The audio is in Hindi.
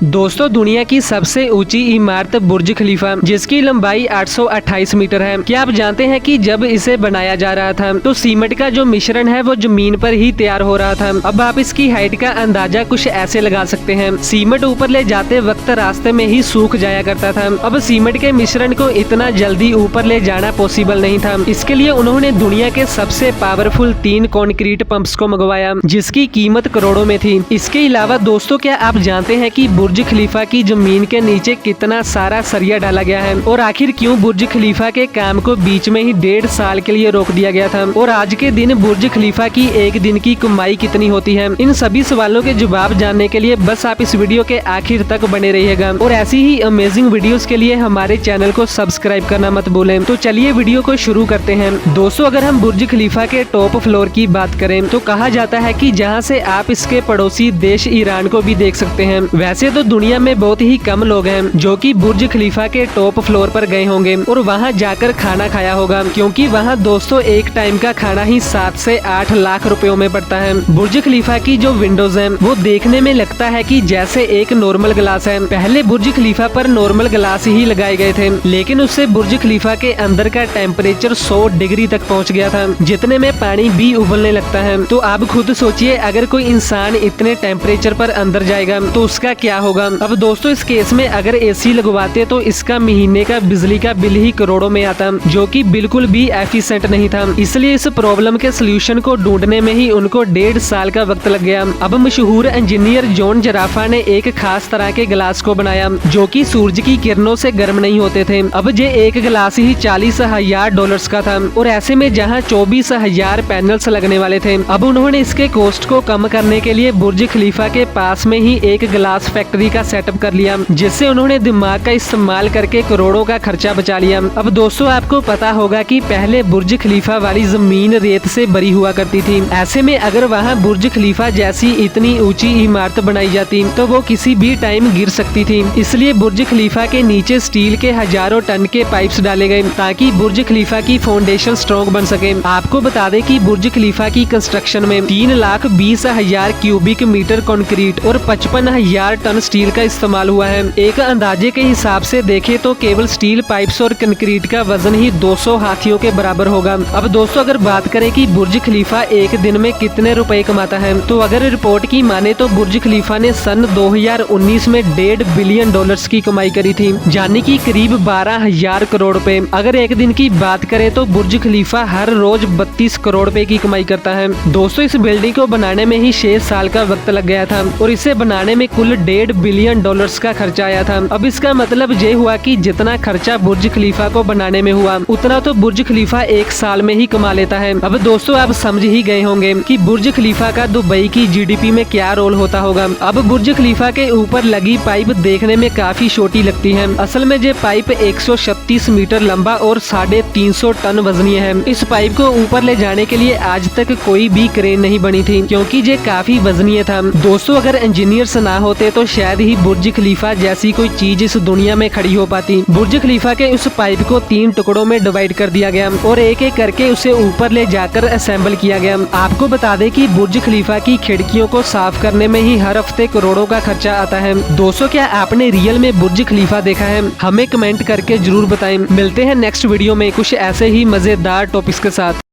दोस्तों दुनिया की सबसे ऊंची इमारत बुर्ज खलीफा, जिसकी लंबाई 828 मीटर है। क्या आप जानते हैं कि जब इसे बनाया जा रहा था तो सीमेंट का जो मिश्रण है वो जमीन पर ही तैयार हो रहा था। अब आप इसकी हाइट का अंदाजा कुछ ऐसे लगा सकते हैं। सीमेंट ऊपर ले जाते वक्त रास्ते में ही सूख जाया करता था। अब सीमेंट के मिश्रण को इतना जल्दी ऊपर ले जाना पॉसिबल नहीं था। इसके लिए उन्होंने दुनिया के सबसे पावरफुल 3 कंक्रीट पंप्स को मंगवाया, जिसकी कीमत करोड़ों में थी। इसके अलावा दोस्तों क्या आप जानते हैं कि बुर्ज खलीफा की जमीन के नीचे कितना सारा सरिया डाला गया है, और आखिर क्यों बुर्ज खलीफा के काम को बीच में ही 1.5 साल के लिए रोक दिया गया था, और आज के दिन बुर्ज खलीफा की एक दिन की कमाई कितनी होती है। इन सभी सवालों के जवाब जानने के लिए बस आप इस वीडियो के आखिर तक बने रहिएगा, और ऐसी ही अमेजिंग वीडियोस के लिए हमारे चैनल को सब्सक्राइब करना मत भूलें। तो चलिए वीडियो को शुरू करते हैं। दोस्तों अगर हम बुर्ज खलीफा के टॉप फ्लोर की बात करें तो कहा जाता है कि जहां से आप इसके पड़ोसी देश ईरान को भी देख सकते हैं। वैसे तो दुनिया में बहुत ही कम लोग हैं जो कि बुर्ज खलीफा के टॉप फ्लोर पर गए होंगे और वहां जाकर खाना खाया होगा, क्योंकि वहां दोस्तों एक टाइम का खाना ही 7 से 8 लाख रुपयों में पड़ता है। बुर्ज खलीफा की जो विंडोज हैं वो देखने में लगता है कि जैसे एक नॉर्मल ग्लास है। पहले बुर्ज खलीफा पर नॉर्मल ग्लास ही लगाए गए थे, लेकिन उससे बुर्ज खलीफा के अंदर का टेम्परेचर 100 डिग्री तक पहुंच गया था, जितने में पानी भी उबलने लगता है। तो आप खुद सोचिए अगर कोई इंसान इतने टेम्परेचर पर अंदर जाएगा तो उसका क्या होगा। अब दोस्तों इस केस में अगर एसी लगवाते तो इसका महीने का बिजली का बिल ही करोड़ों में आता, जो कि बिल्कुल भी एफिशिएंट नहीं था। इसलिए इस प्रॉब्लम के सोल्यूशन को ढूंढने में ही उनको 1.5 साल का वक्त लग गया। अब मशहूर इंजीनियर जॉन जराफा ने एक खास तरह के गिलास को बनाया जो कि सूरज की किरणों से गर्म नहीं होते थे। अब ये एक गिलास ही $40,000 का था, और ऐसे में जहां 24,000 पैनल्स लगने वाले थे। अब उन्होंने इसके कॉस्ट को कम करने के लिए बुर्ज खलीफा के पास में ही एक ग्लास फैक्ट्री का सेटअप कर लिया, जिससे उन्होंने दिमाग का इस्तेमाल करके करोड़ों का खर्चा बचा लिया। अब दोस्तों आपको पता होगा कि पहले बुर्ज खलीफा वाली जमीन रेत से भरी हुआ करती थी। ऐसे में अगर वहां बुर्ज खलीफा जैसी इतनी ऊंची इमारत बनाई जाती तो वो किसी भी टाइम गिर सकती थी। इसलिए बुर्ज खलीफा के नीचे स्टील के हजारों टन के पाइप्स डाले गए ताकि बुर्ज खलीफा की फाउंडेशन स्ट्रॉन्ग बन सके। आपको बता दें कि बुर्ज खलीफा की कंस्ट्रक्शन में 3,20,000 क्यूबिक मीटर कंक्रीट और 55,000 टन स्टील का इस्तेमाल हुआ है। एक अंदाजे के हिसाब से देखें तो केवल स्टील पाइप्स और कंक्रीट का वजन ही 200 हाथियों के बराबर होगा। अब दोस्तों अगर बात करें कि बुर्ज खलीफा एक दिन में कितने रुपए कमाता है, तो अगर रिपोर्ट की माने तो बुर्ज खलीफा ने सन 2019 में $1.5 बिलियन की कमाई करी थी, यानी कि करीब 12,000 करोड़ रुपए। अगर एक दिन की बात करें तो बुर्ज खलीफा हर रोज 32 करोड़ रुपए की कमाई करता है। दोस्तों इस बिल्डिंग को बनाने में ही 6 साल का वक्त लग गया था, और इसे बनाने में कुल $1.5 बिलियन का खर्चा आया था। अब इसका मतलब ये हुआ कि जितना खर्चा बुर्ज खलीफा को बनाने में हुआ उतना तो बुर्ज खलीफा 1 साल में ही कमा लेता है। अब दोस्तों आप समझ ही गए होंगे कि बुर्ज खलीफा का दुबई की जीडीपी में क्या रोल होता होगा। अब बुर्ज खलीफा के ऊपर लगी पाइप देखने में काफी छोटी लगती है। असल में ये पाइप 136 मीटर लंबा और 350 टन वजनीय है। इस पाइप को ऊपर ले जाने के लिए आज तक कोई भी क्रेन नहीं बनी थी, क्योंकि ये काफी वजनीय था। दोस्तों अगर इंजीनियर्स ना होते तो शायद ही बुर्ज खलीफा जैसी कोई चीज इस दुनिया में खड़ी हो पाती। बुर्ज खलीफा के उस पाइप को 3 टुकड़ों में डिवाइड कर दिया गया और एक एक करके उसे ऊपर ले जाकर असेंबल किया गया। आपको बता दें कि बुर्ज खलीफा की खिड़कियों को साफ करने में ही हर हफ्ते करोड़ों का खर्चा आता है। दोस्तों क्या आपने रियल में बुर्ज खलीफा देखा है? हमें कमेंट करके जरूर बताएं। मिलते हैं नेक्स्ट वीडियो में कुछ ऐसे ही मजेदार टॉपिक्स के साथ।